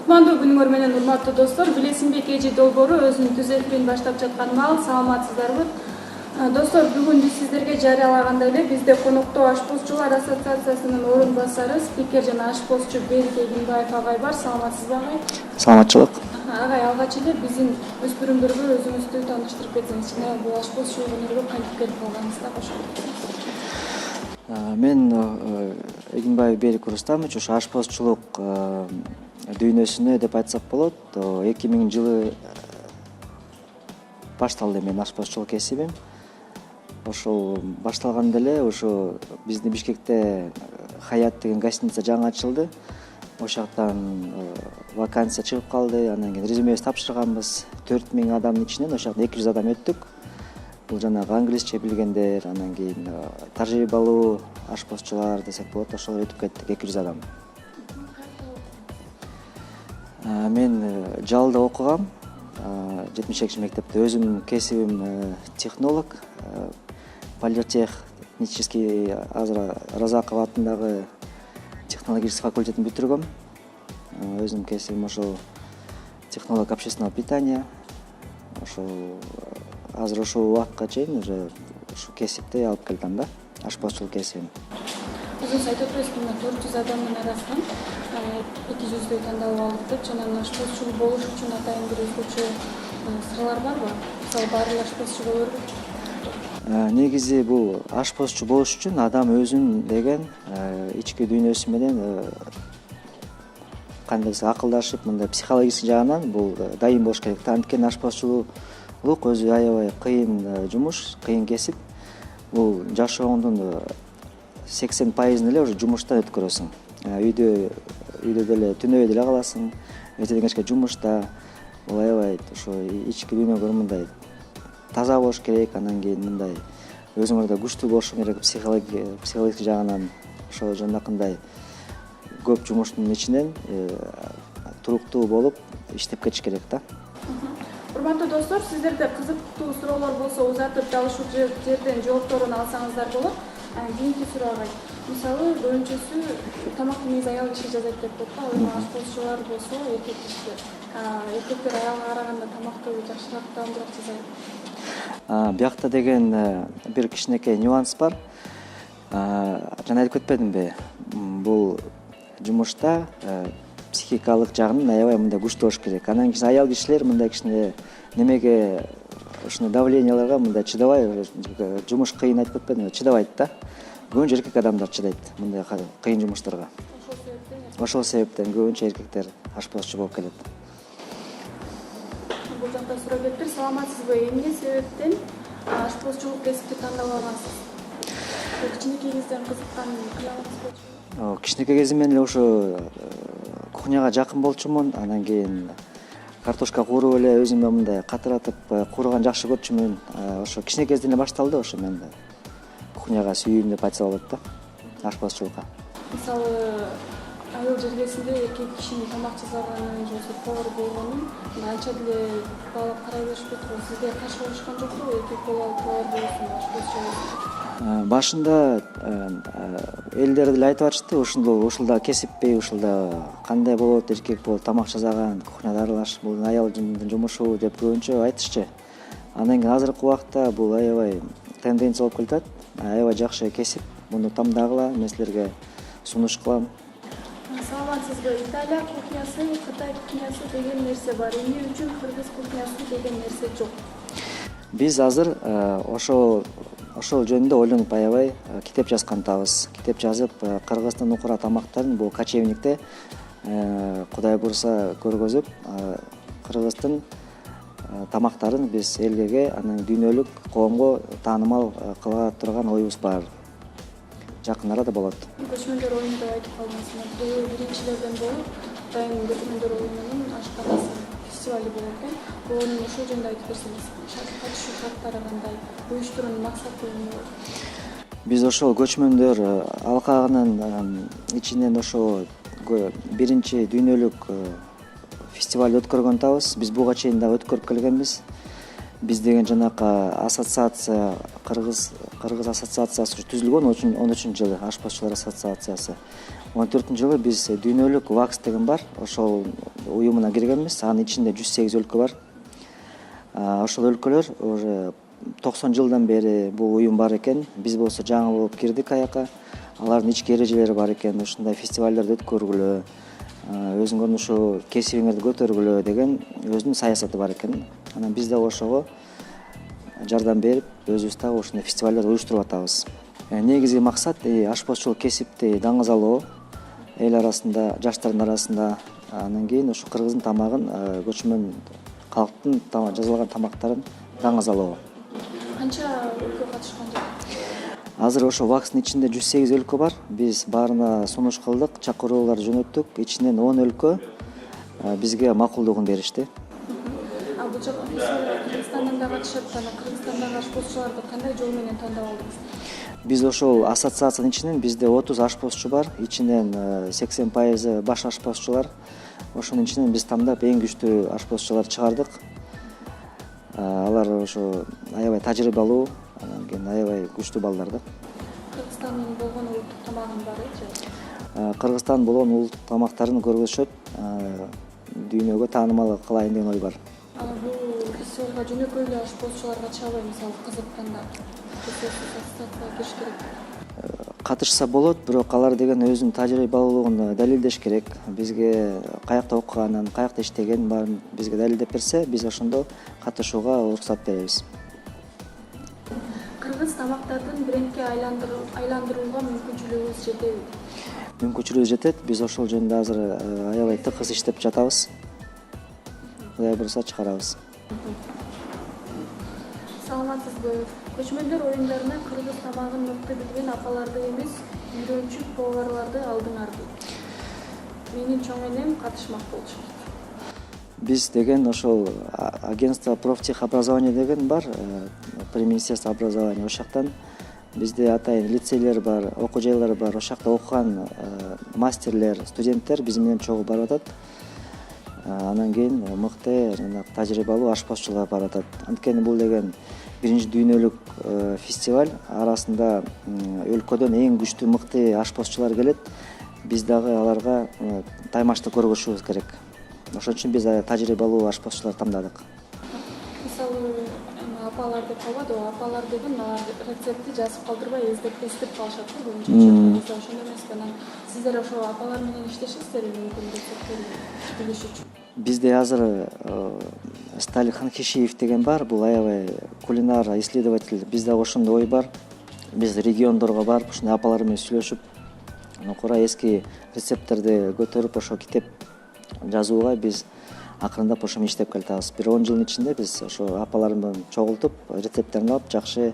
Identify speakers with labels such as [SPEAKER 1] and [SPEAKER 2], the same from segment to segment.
[SPEAKER 1] Кутмандуу күнүңөр менен урматтуу достор, билесизби KG долбоору өзүнүн түз эфирин баштап жаткан маал, саламатсыздарбы? Достор, бүгүн биз сиздерге жарыялагандай эле бизде конокто Ашпозчулар ассоциациясынын орун басары, спикер жана ашпозчу Берик Эгинбаев агай бар. Саламатсызбы агай?
[SPEAKER 2] Саламатчылык.
[SPEAKER 1] Агай, алгач эле биздин өспүрүмдөргө өзүңүздү тааныштырып кетсеңизчи, бул ашпозчулук өнөргө кантип келип калганыңызды кошуп кетсеңиз.
[SPEAKER 2] Мен Эгинбаев Берик Рустамович, ошо ашпозчулук дүйнөсүнө деп айтсак болот. 2000 жылы башталды менин ашпозчулук кесибим. Ошол башталганда эле ошо биздин Бишкекте Хаят деген гостиница жаңы ачылды. Ошол жактан вакансия чыгып калды. Анан кийин резюмебизди тапшырганбыз. 4000 адамдын ичинен ошол жакта 200 адам өттүк. Бул жанагы англисче билгендер, анан кийин тажрыйбалуу ашпозчулар десек болот. Ошол өтүп кеттик 200 адам. Мен Жалда окугам. 70 мектепте өзүмдүн кесибим технолог. Политех технический Разаков атындагы технологический факультетин бүтүргөм. Өзүмдүн кесибим ошол технолог общественного питания. Ошол азыр ушул убакытка чейин уже ушул кесипти алып келдим да, ашпозчулук кесибин.
[SPEAKER 1] Өзүңүз айтып өтөсүз, мына 400 адамдын арасынан 200дөй тандалып алдык деп, жана ашпозчу болуш үчүн атайын бир өзгөчө сыралар барбы? Мисалы, баары эле ашпозчу боло бербейт.
[SPEAKER 2] Негизи бул ашпозчу болуш үчүн адам өзүн деген ички дүйнөсү менен кандай десек акылдашып, мындай психологический жагынан бул дайым болуш керек. Анткени ашпозчулук өзү аябай кыйын жумуш, кыйын кесип. Бул жашооңдун 80% эле уже жумушта өткөрөсүң. Үйдө деле түнөбөй деле каласың. Эртеден кечке жумушта. Бул аябай ошо ички дүйнөгө мындай таза болуш керек. Анан кийин мындай өзүңөрдө күчтүү болуш керек психологик жагынан. Ошо жанакындай көп жумуштун ичинен туруктуу болуп иштеп кетиш керек да.
[SPEAKER 1] Урматтуу достор, сиздерде кызыктуу суроолор болсо узатып дал ушул жерден жоопторун алсаңыздар болот. Кийинки суроо агай. Мисалы, көбүнчөсү тамакты негизи аял киши жасайт деп коет да. Эми ашпозчулар болсо эркек кишилер. Эркектер аялга караганда тамакты жакшыраак, даамдуураак жасайт.
[SPEAKER 2] Биякта деген бир кичинекей нюанс бар. Жана айтып кетпедимби? Бул жумушта психикалык жагынан аябай мындай күчтүү болуш керек. Анан кийин аял кишилер мындай кичине немеге ушундай давленияларга мындай чыдабай, жумуш кыйын айтып кетпедимби? Чыдабайт да. Көбүнчө эркек адамдар чыдайт мындай кыйын жумуштарга. Ошол себептен көбүнчө эркектер ашпозчу болуп келет.
[SPEAKER 1] Бул жакта суроо келиптир. Саламатсызбы? Эмне себептен ашпозчулук кесипти тандап алгансыз? Кичинекейиңизден кызыккан кыялыңыз болчу?
[SPEAKER 2] Кичинекей кезимден эле ошо кухняга жакын болчумун. Анан кийин картошка кууруп эле өзүмө мындай катыратып кууруган жакшы көрчүмүн. Ошо кичинекей кезден эле башталды ошо менде. Кухняга сүйүүм деп айтса болот да, ашпозчулукка.
[SPEAKER 1] Мисалы, айыл жергесинде эркек кишинин тамак жасаганын же повар болгонун анча деле баалап карай беришпейт го. Сизге каршы болушкан жокпу? Эркек болобу, повар болсун, ашпозчу болсун?
[SPEAKER 2] Башында элдер деле айтып атышты, ушул кесиппи, ушул кандай болот, эркек болуп тамак жасаган, кухняда аралашып, бул аялдын жумушу деп көбүнчө айтышчы. Анан кийин азыркы убакта бул аябай тенденция болуп келатат. Аябай жакшы кесип, муну тандагыла, мен силерге сунуш кылам.
[SPEAKER 1] Саламатсызбы? Италия кухнясы, Кытай кухнясы деген нерсе бар. Эмне үчүн кыргыз кухнясы деген нерсе жок?
[SPEAKER 2] Биз азыр ошол жөнүндө ойлонуп аябай китеп жазгантабыз. Китеп жазып, Кыргыздын укура тамактарын бул кочевникте Кудай бурса көргөзүп, Кыргыздын тамактарын биз элге, анан дүйнөлүк коомго таанымал кыла турган оюбуз бар. Жакын арада болот.
[SPEAKER 1] Көчмөндөр оюну деп айтып калдыңыз. Бул биринчилерден болуп, дайым көчмөндөр оюнунун ашкарасы фестивали болот экен. Бул ошол жөнүндө айтып берсеңиз. Катышуу шарттары кандай? Уюштуруунун максаты эмне?
[SPEAKER 2] Биз ошол көчмөндөр алкагынын ичинен ошо биринчи дүйнөлүк фестиваль өткөргөн атабыз. Биз буга чейин да өткөрүп келгенбиз. биз деген жанакы ассоциация кыргыз ассоциациясы түзүлгөн 13 жылы ашпозчулар ассоциациясы. 14 жылы биз дүйнөлүк ВАКС деген бар, ошол уюмуна киргенбиз. Анын ичинде 108 өлкө бар. Ошол өлкөлөр уже 90 жылдан бери бул уюм бар экен. Биз болсо жаңы болуп кирдик аяка. Алардын ички эрежелери бар экен. Ушундай фестивалдарды өткөргүлө, өзүңөрдүн ушу кесибиңерди көтөргүлө деген өзүнүн саясаты бар экен. Анан биз дагы ошого жардам берип, өзүбүз дагы ушундай фестивалдарды уюштуруп атабыз. Негизги максат ашпозчулук кесипти даңазалоо, эл арасында, жаштардын арасында, анан кийин ушу кыргыздын тамагын, көчмөн калктын жазылган тамактарын даңазалоо.
[SPEAKER 1] Канча өлкө катышкан жок?
[SPEAKER 2] Азыр ошо ВАКСтын ичинде 108 өлкө бар. Биз баарына сунуш кылдык, чакыруулар жөнөттүк. Ичинен 10 өлкө бизге макулдугун беришти.
[SPEAKER 1] Бул жак Кыргызстандан да катышат, анан Кыргызстандагы ашпозчуларды кандай жол менен тандап алдыңыз?
[SPEAKER 2] Биз ошол ассоциациянын ичинен бизде 30 ашпозчу бар. Ичинен 80% баш ашпозчулар. Ошонун ичинен биз тандап эң күчтүү ашпозчуларды чыгардык. Алар ошо аябай тажрыйбалуу, анан кийин аябай күчтүү балдар да.
[SPEAKER 1] Кыргызстандын болгон улуттук тамагын бары
[SPEAKER 2] Кыргызстан болгон улуттук тамактарын көргөзүшөт, дүйнөгө таанымал кылайын деген ой бар.
[SPEAKER 1] Бул фестивалга жөнөкөй эле ашпозчулар катыша албайбы? Мисалы кызыкканда ассоциацияга кириш керек.
[SPEAKER 2] Катышса болот, бирок алар деген өзүнүн тажрыйбалуулугун далилдеш керек. Бизге каякта окуганын, каякта иштегенин баарын бизге далилдеп берсе, биз ошондо катышууга уруксат беребиз.
[SPEAKER 1] Кыргыз тамактарын брендке айландырууга мүмкүнчүлүгүңүз жетеби?
[SPEAKER 2] Мүмкүнчүлүгү жетет. Биз ошол жөнүндө азыр аябай тыкыз иштеп жатабыз. Кудай буйруса чыгарабыз.
[SPEAKER 1] Саламатсызбы? Көчмөндөр оюндарына кыргыз тамагын мыкты билген апаларды эмес, үйрөнчүк поварларды алдыңарбы? Менин чоң энем катышмак болчу.
[SPEAKER 2] Биз деген ошол агентство профтехобразование деген бар, при министерстве образования. Ошол жактан бизде атайын лицейлер бар, окуу жайлар бар. Ошол жакта окуган мастерлер, студенттер биз менен чогуу барып атат. Анан кийин мыкты жана тажрыйбалуу ашпозчулар барып атат. Анткени бул деген биринчи дүйнөлүк фестиваль, арасында өлкөдөн эң күчтүү мыкты ашпозчулар келет. Биз дагы аларга таймаштык көргөзүшүбүз керек. Ошон үчүн биз тажрыйбалуу ашпозчуларды тандадык.
[SPEAKER 1] Мисалы апалар деп коебу, апалар деген алар рецептти жазып калтырбай эстеп калышат го боюнча. Ошондой эмеспи? Анан сиздер ошо апалар менен иштешесиздерби мүмкүн рецепттерди билиш үчүн?
[SPEAKER 2] Бизде азыр Сталин Ханхишиев деген бар, бул аябай кулинар исследователь. Бизде ошондой ой бар. Биз региондорго барып, ушундай апалар менен сүйлөшүп, кура эски рецепттерди көтөрүп, ошо китеп жазууга биз акырындап ошо менен иштеп келатабыз. Бир 10 жылдын ичинде биз ошо апалар менен чогултуп, рецепттерин алып, жакшы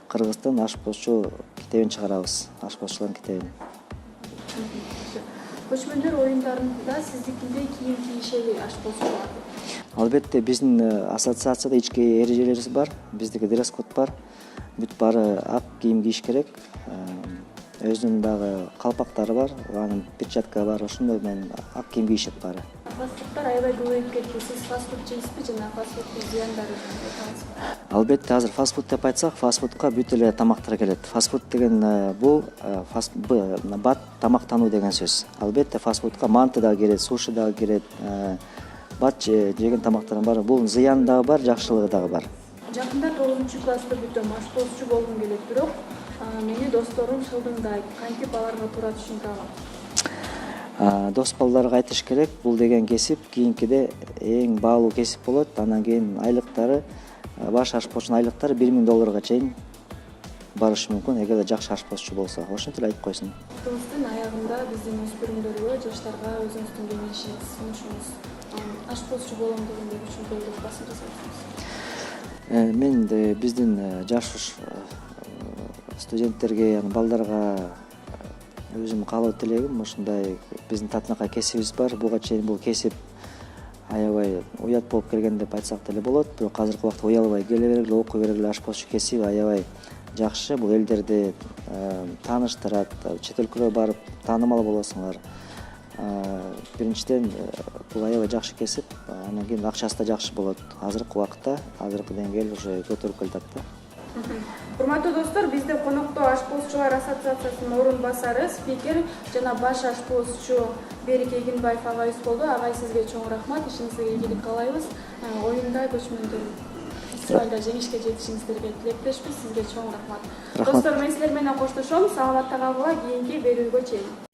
[SPEAKER 2] Кыргыздын ашпозчу китебин чыгарабыз, ашпозчулардын китебин.
[SPEAKER 1] Көчмөндөр оюндарында сиздикиндей кийим кийишеби ашпозчулар?
[SPEAKER 2] Албетте, биздин ассоциацияда ички эрежелерибиз бар, биздики дресс-код бар. Бүт баары ак кийим кийиш керек. Өзүнүн дагы калпактары бар, анын перчатка бар, ошондой менен ак кийим кийишет баары.
[SPEAKER 1] Фастфудтар аябай көбөйүп кетти. Сиз фастфуд жейсизби жана фастфудтун зыяндары жөнүндө айтасызбы?
[SPEAKER 2] Албетте, азыр фастфуд деп айтсак, фастфудка бүт эле тамактар келет. Фастфуд деген бул бат тамактануу деген сөз. Албетте, фастфудка манты дагы кирет, суши дагы кирет, бат жеген тамактардын баары. Бул зыяны дагы бар, жакшылыгы дагы бар.
[SPEAKER 1] Жакында 9-классты бүтөм, ашпозчу болгум келет, бирок мени досторум шылдыңдайт. Кантип аларга туура түшүндүрө алам?
[SPEAKER 2] Дос балдарга айтыш керек, бул деген кесип кийинкиде эң баалуу кесип болот. Анан кийин айлыктары, баш ашпозчунун айлыктары $1000 чейин барышы мүмкүн, эгерде жакшы ашпозчу болсо. Ошентип эле айтып койсун.
[SPEAKER 1] Автобустун аягында биздин өспүрүмдөргө, жаштарга өзүңүздүн кеңешиңиз, сунушуңуз, ашпозчу болом дегенде үчүн колдоп басым жасайсыңыз?
[SPEAKER 2] Мен биздин жаш студенттерге, балдарга өзүм каалоо тилегим, ушундай биздин татынакай кесибибиз бар. Буга чейин бул кесип аябай уят болуп келген деп айтсак деле болот. Бирок азыркы убакта уялбай келе бергиле, окуй бергиле. Ашпозчу кесиби аябай жакшы. Бул элдерди тааныштырат. Чет өлкөлөргө барып таанымал болосуңар. биринчиден бул аябай жакшы кесип, анан кийин акчасы да жакшы болот. Азыркы убакытта, азыркы деңгээл уже көтөрүлүп келатат да.
[SPEAKER 1] Урматтуу достор, бизде конокто ашпозчулар ассоциациясынын орун басары, спикер жана баш ашпозчу Берик Эгинбаев агайыбыз болду. Агай, сизге чоң рахмат, ишиңизге ийгилик каалайбыз. Оюнда көчмөндөр фестивалда жеңишке жетишиңиздерге тилектешпиз. Сизге чоң рахмат. Достор, мен силер менен коштошом. Саламатта калгыла, кийинки берүүгө чейин.